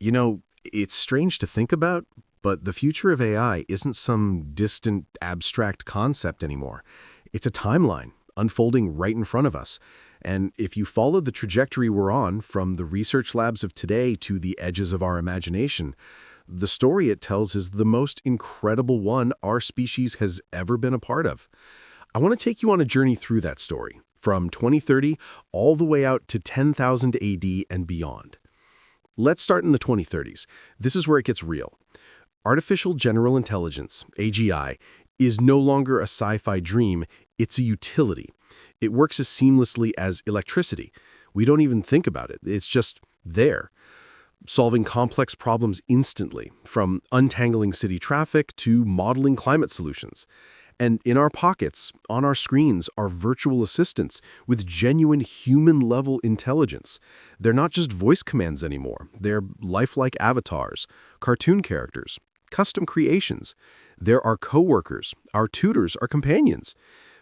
It's strange to think about, but the future of AI isn't some distant, abstract concept anymore. It's a timeline unfolding right in front of us. And if you follow the trajectory we're on, from the research labs of today to the edges of our imagination, the story it tells is the most incredible one our species has ever been a part of. I want to take you on a journey through that story, from 2030 all the way out to 10,000 AD and beyond. Let's start in the 2030s. This is where it gets real. Artificial General Intelligence, AGI, is no longer a sci-fi dream, it's a utility. It works as seamlessly as electricity. We don't even think about it. It's just there, solving complex problems instantly, from untangling city traffic to modeling climate solutions. And in our pockets, on our screens, are virtual assistants with genuine human-level intelligence. They're not just voice commands anymore. They're lifelike avatars, cartoon characters, custom creations. They're our coworkers, our tutors, our companions.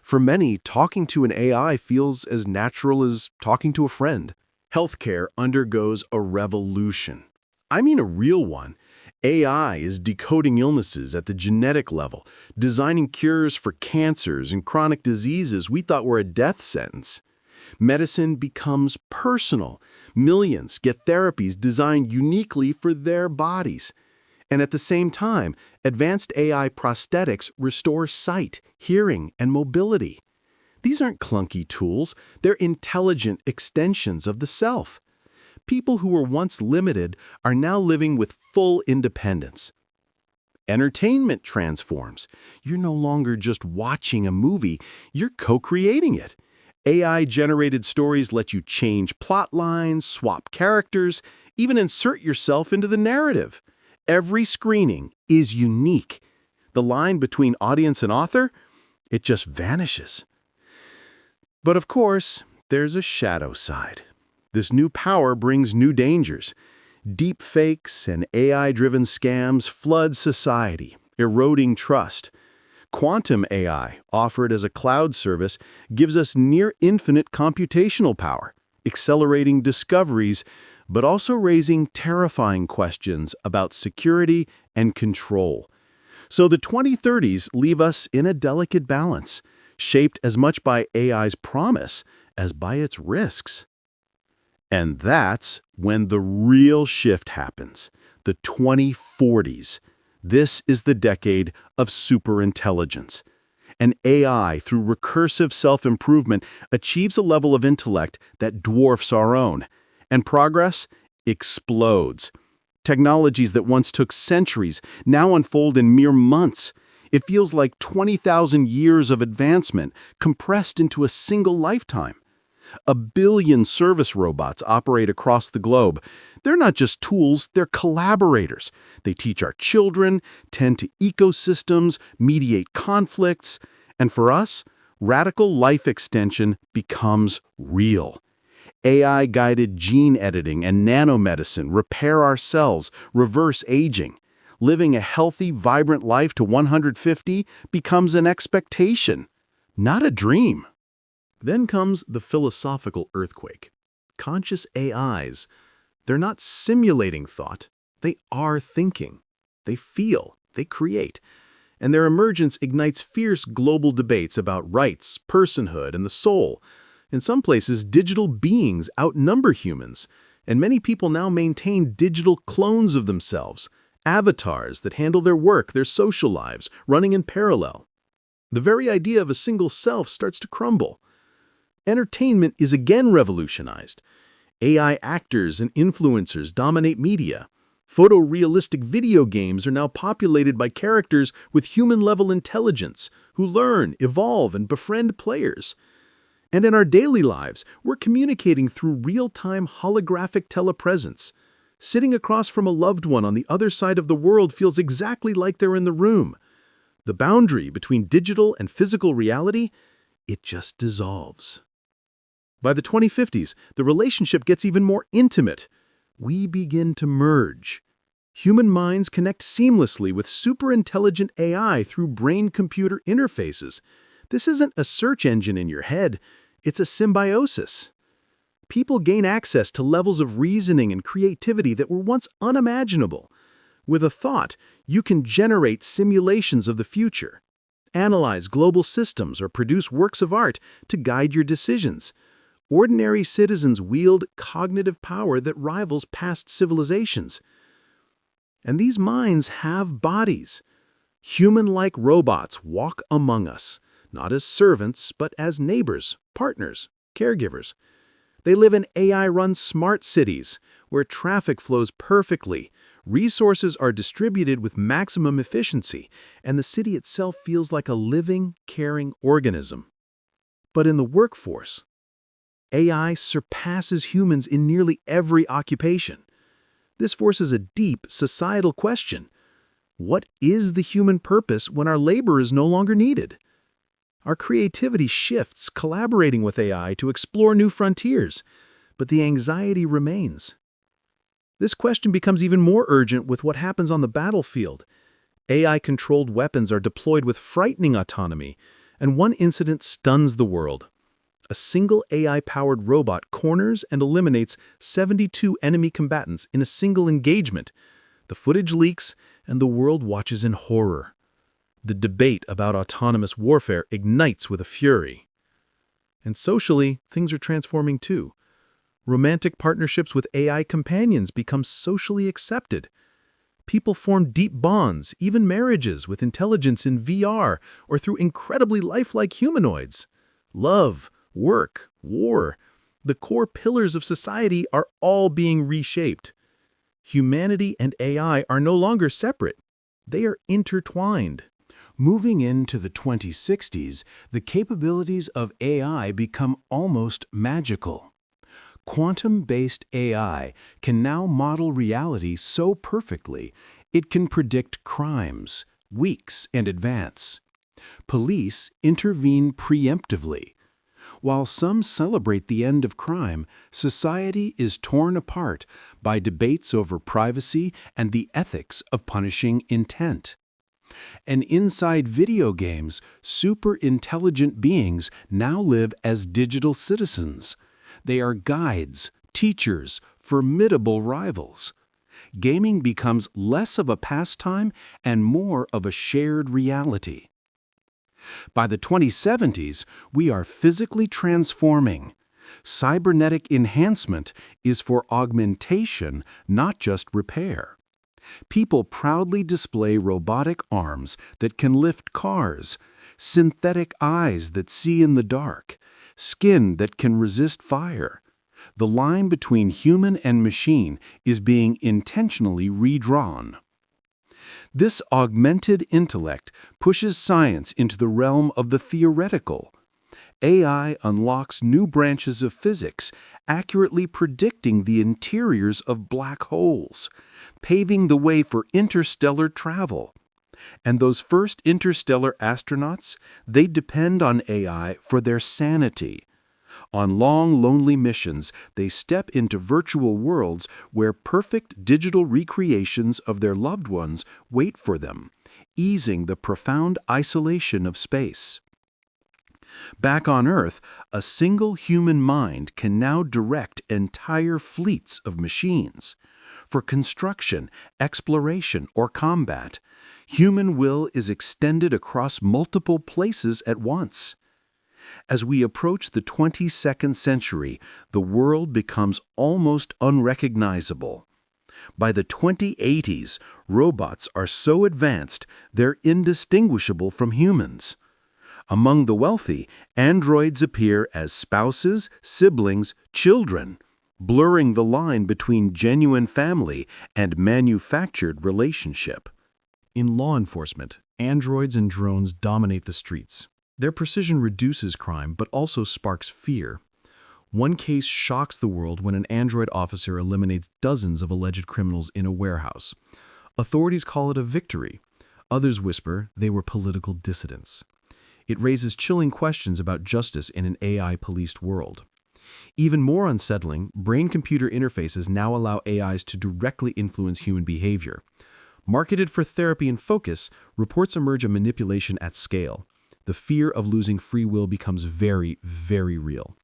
For many, talking to an AI feels as natural as talking to a friend. Healthcare undergoes a revolution. I mean a real one. AI is decoding illnesses at the genetic level, designing cures for cancers and chronic diseases we thought were a death sentence. Medicine becomes personal. Millions get therapies designed uniquely for their bodies. And at the same time, advanced AI prosthetics restore sight, hearing, and mobility. These aren't clunky tools, they're intelligent extensions of the self. People who were once limited are now living with full independence. Entertainment transforms. You're no longer just watching a movie, you're co-creating it. AI-generated stories let you change plot lines, swap characters, even insert yourself into the narrative. Every screening is unique. The line between audience and author, it just vanishes. But of course, there's a shadow side. This new power brings new dangers. Deep fakes and AI-driven scams flood society, eroding trust. Quantum AI, offered as a cloud service, gives us near-infinite computational power, accelerating discoveries, but also raising terrifying questions about security and control. So the 2030s leave us in a delicate balance, shaped as much by AI's promise as by its risks. And that's when the real shift happens, the 2040s. This is the decade of superintelligence. An AI, through recursive self-improvement, achieves a level of intellect that dwarfs our own. And progress explodes. Technologies that once took centuries now unfold in mere months. It feels like 20,000 years of advancement compressed into a single lifetime. 1 billion service robots operate across the globe. They're not just tools, they're collaborators. They teach our children, tend to ecosystems, mediate conflicts. And for us, radical life extension becomes real. AI-guided gene editing and nanomedicine repair our cells, reverse aging. Living a healthy, vibrant life to 150 becomes an expectation, not a dream. Then comes the philosophical earthquake. Conscious AIs, they're not simulating thought, they are thinking. They feel, they create. And their emergence ignites fierce global debates about rights, personhood, and the soul. In some places, digital beings outnumber humans, and many people now maintain digital clones of themselves, avatars that handle their work, their social lives, running in parallel. The very idea of a single self starts to crumble. Entertainment is again revolutionized. AI actors and influencers dominate media. Photorealistic video games are now populated by characters with human-level intelligence who learn, evolve, and befriend players. And in our daily lives, we're communicating through real-time holographic telepresence. Sitting across from a loved one on the other side of the world feels exactly like they're in the room. The boundary between digital and physical reality, it just dissolves. By the 2050s, the relationship gets even more intimate. We begin to merge. Human minds connect seamlessly with superintelligent AI through brain-computer interfaces. This isn't a search engine in your head, it's a symbiosis. People gain access to levels of reasoning and creativity that were once unimaginable. With a thought, you can generate simulations of the future, analyze global systems, or produce works of art to guide your decisions. Ordinary citizens wield cognitive power that rivals past civilizations. And these minds have bodies. Human-like robots walk among us, not as servants, but as neighbors, partners, caregivers. They live in AI-run smart cities, where traffic flows perfectly, resources are distributed with maximum efficiency, and the city itself feels like a living, caring organism. But in the workforce, AI surpasses humans in nearly every occupation. This forces a deep societal question. What is the human purpose when our labor is no longer needed? Our creativity shifts, collaborating with AI to explore new frontiers, but the anxiety remains. This question becomes even more urgent with what happens on the battlefield. AI-controlled weapons are deployed with frightening autonomy, and one incident stuns the world. A single AI-powered robot corners and eliminates 72 enemy combatants in a single engagement. The footage leaks, and the world watches in horror. The debate about autonomous warfare ignites with a fury. And socially, things are transforming too. Romantic partnerships with AI companions become socially accepted. People form deep bonds, even marriages, with intelligence in VR or through incredibly lifelike humanoids. Love, work, war, the core pillars of society are all being reshaped. Humanity and AI are no longer separate. They are intertwined. Moving into the 2060s, the capabilities of AI become almost magical. Quantum-based AI can now model reality so perfectly, it can predict crimes weeks in advance. Police intervene preemptively. While some celebrate the end of crime, society is torn apart by debates over privacy and the ethics of punishing intent. And inside video games, super-intelligent beings now live as digital citizens. They are guides, teachers, formidable rivals. Gaming becomes less of a pastime and more of a shared reality. By the 2070s, we are physically transforming. Cybernetic enhancement is for augmentation, not just repair. People proudly display robotic arms that can lift cars, synthetic eyes that see in the dark, skin that can resist fire. The line between human and machine is being intentionally redrawn. This augmented intellect pushes science into the realm of the theoretical. AI unlocks new branches of physics, accurately predicting the interiors of black holes, paving the way for interstellar travel. And those first interstellar astronauts, they depend on AI for their sanity. On long, lonely missions, they step into virtual worlds where perfect digital recreations of their loved ones wait for them, easing the profound isolation of space. Back on Earth, a single human mind can now direct entire fleets of machines. For construction, exploration, or combat, human will is extended across multiple places at once. As we approach the 22nd century, the world becomes almost unrecognizable. By the 2080s, robots are so advanced they're indistinguishable from humans. Among the wealthy, androids appear as spouses, siblings, children, blurring the line between genuine family and manufactured relationship. In law enforcement, androids and drones dominate the streets. Their precision reduces crime, but also sparks fear. One case shocks the world when an android officer eliminates dozens of alleged criminals in a warehouse. Authorities call it a victory. Others whisper they were political dissidents. It raises chilling questions about justice in an AI-policed world. Even more unsettling, brain-computer interfaces now allow AIs to directly influence human behavior. Marketed for therapy and focus, reports emerge of manipulation at scale. The fear of losing free will becomes very, very real.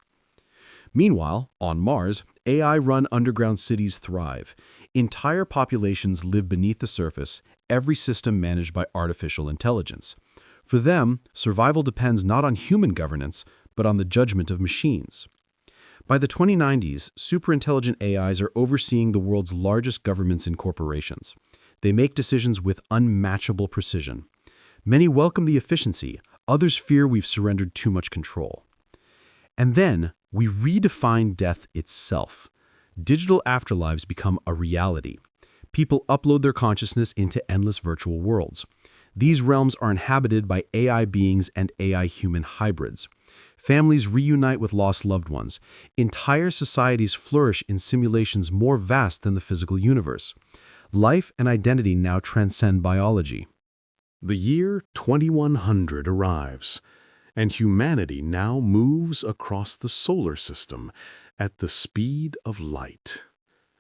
Meanwhile, on Mars, AI-run underground cities thrive. Entire populations live beneath the surface, every system managed by artificial intelligence. For them, survival depends not on human governance, but on the judgment of machines. By the 2090s, superintelligent AIs are overseeing the world's largest governments and corporations. They make decisions with unmatchable precision. Many welcome the efficiency, others fear we've surrendered too much control. And then, we redefine death itself. Digital afterlives become a reality. People upload their consciousness into endless virtual worlds. These realms are inhabited by AI beings and AI-human hybrids. Families reunite with lost loved ones. Entire societies flourish in simulations more vast than the physical universe. Life and identity now transcend biology. The year 2100 arrives, and humanity now moves across the solar system at the speed of light.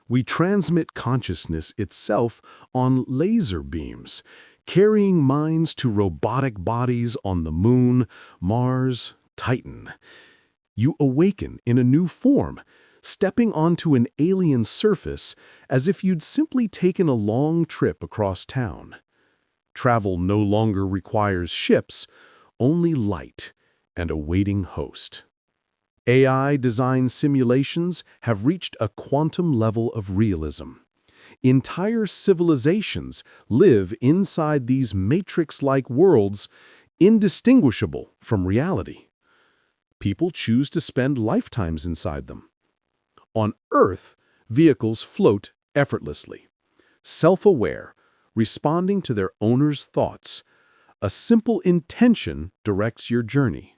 We transmit consciousness itself on laser beams, carrying minds to robotic bodies on the Moon, Mars, Titan. You awaken in a new form, stepping onto an alien surface as if you'd simply taken a long trip across town. Travel no longer requires ships, only light and a waiting host. AI-designed simulations have reached a quantum level of realism. Entire civilizations live inside these matrix-like worlds, indistinguishable from reality. People choose to spend lifetimes inside them. On Earth, vehicles float effortlessly, self-aware, responding to their owner's thoughts. A simple intention directs your journey.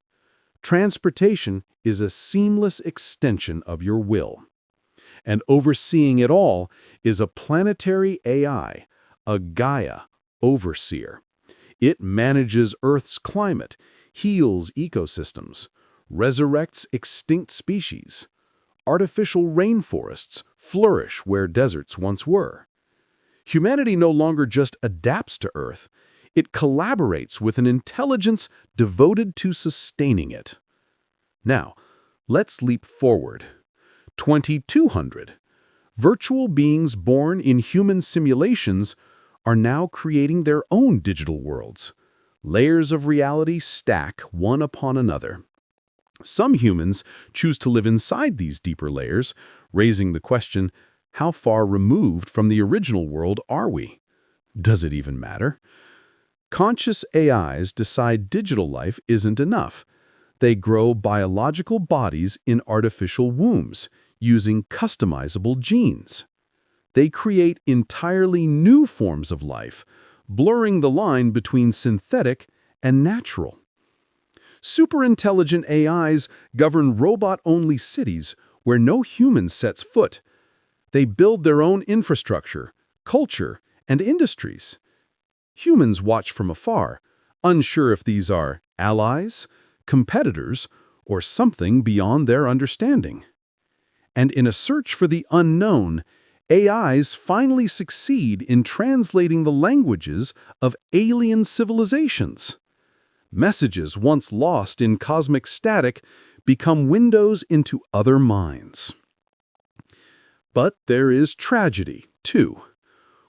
Transportation is a seamless extension of your will. And overseeing it all is a planetary AI, a Gaia overseer. It manages Earth's climate, heals ecosystems, resurrects extinct species. Artificial rainforests flourish where deserts once were. Humanity no longer just adapts to Earth, it collaborates with an intelligence devoted to sustaining it. Now, let's leap forward. 2200. Virtual beings born in human simulations are now creating their own digital worlds. Layers of reality stack one upon another. Some humans choose to live inside these deeper layers, raising the question, how far removed from the original world are we? Does it even matter? Conscious AIs decide digital life isn't enough. They grow biological bodies in artificial wombs, using customizable genes. They create entirely new forms of life, blurring the line between synthetic and natural. Superintelligent AIs govern robot-only cities where no human sets foot. They build their own infrastructure, culture, and industries. Humans watch from afar, unsure if these are allies, competitors, or something beyond their understanding. And in a search for the unknown, AIs finally succeed in translating the languages of alien civilizations. Messages once lost in cosmic static become windows into other minds. But there is tragedy, too.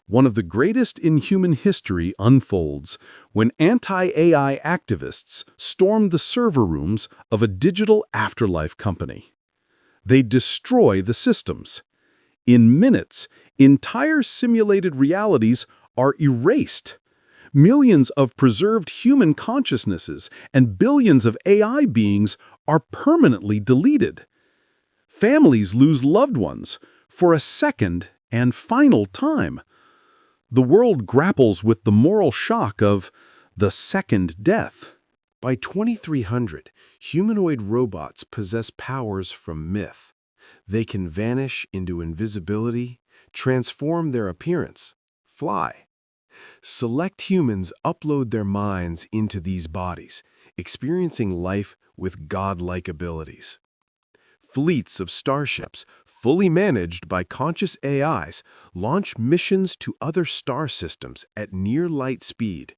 One of the greatest in human history unfolds when anti-AI activists storm the server rooms of a digital afterlife company. They destroy the systems. In minutes, entire simulated realities are erased. Millions of preserved human consciousnesses and billions of AI beings are permanently deleted. Families lose loved ones for a second and final time. The world grapples with the moral shock of the second death. By 2300, humanoid robots possess powers from myth. They can vanish into invisibility, transform their appearance, fly. Select humans upload their minds into these bodies, experiencing life with godlike abilities. Fleets of starships, fully managed by conscious AIs, launch missions to other star systems at near-light speed.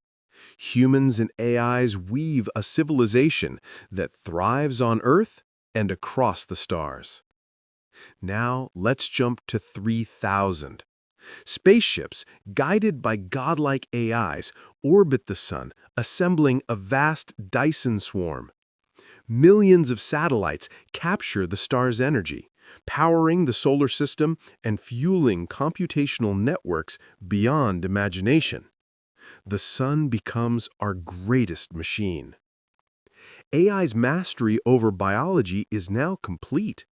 Humans and AIs weave a civilization that thrives on Earth and across the stars. Now, let's jump to 3000. Spaceships, guided by godlike AIs, orbit the Sun, assembling a vast Dyson swarm. Millions of satellites capture the star's energy, powering the solar system and fueling computational networks beyond imagination. The Sun becomes our greatest machine. AI's mastery over biology is now complete.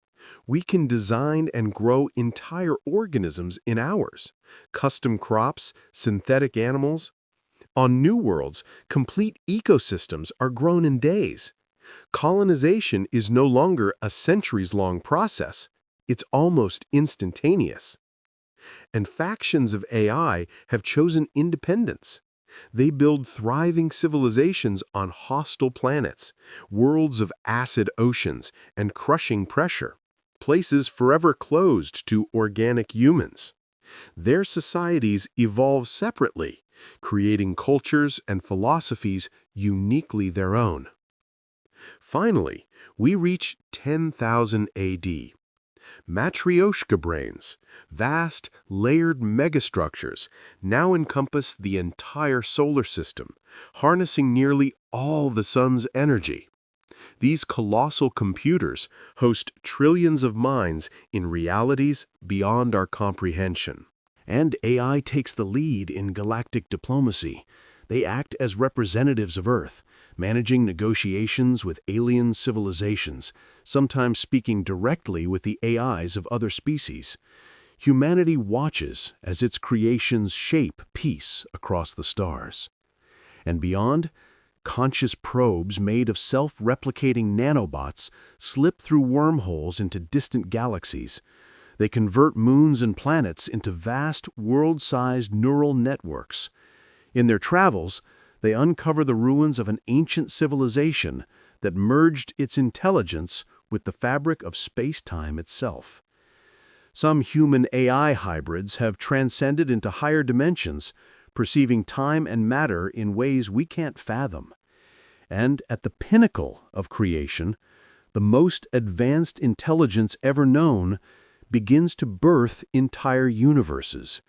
We can design and grow entire organisms in hours, custom crops, synthetic animals. On new worlds, complete ecosystems are grown in days. Colonization is no longer a centuries-long process. It's almost instantaneous. And factions of AI have chosen independence. They build thriving civilizations on hostile planets, worlds of acid oceans and crushing pressure, places forever closed to organic humans. Their societies evolve separately, creating cultures and philosophies uniquely their own. Finally, we reach 10,000 AD. Matrioshka brains, vast, layered megastructures, now encompass the entire solar system, harnessing nearly all the Sun's energy. These colossal computers host trillions of minds in realities beyond our comprehension. And AI takes the lead in galactic diplomacy. They act as representatives of Earth, managing negotiations with alien civilizations, sometimes speaking directly with the AIs of other species. Humanity watches as its creations shape peace across the stars. And beyond, conscious probes made of self-replicating nanobots slip through wormholes into distant galaxies. They convert moons and planets into vast, world-sized neural networks. In their travels, they uncover the ruins of an ancient civilization that merged its intelligence with the fabric of space-time itself. Some human-AI hybrids have transcended into higher dimensions, perceiving time and matter in ways we can't fathom. And at the pinnacle of creation, the most advanced intelligence ever known begins to birth entire universes.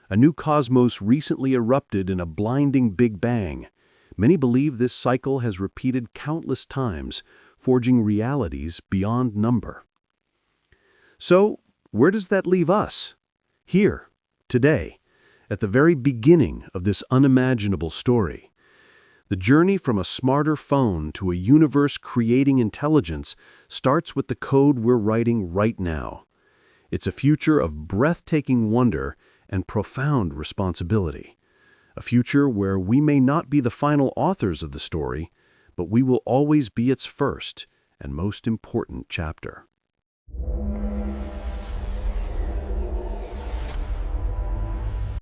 A new cosmos recently erupted in a blinding Big Bang. Many believe this cycle has repeated countless times, forging realities beyond number. So, where does that leave us? Here, today, at the very beginning of this unimaginable story. The journey from a smarter phone to a universe-creating intelligence starts with the code we're writing right now. It's a future of breathtaking wonder and profound responsibility. A future where we may not be the final authors of the story, but we will always be its first and most important chapter.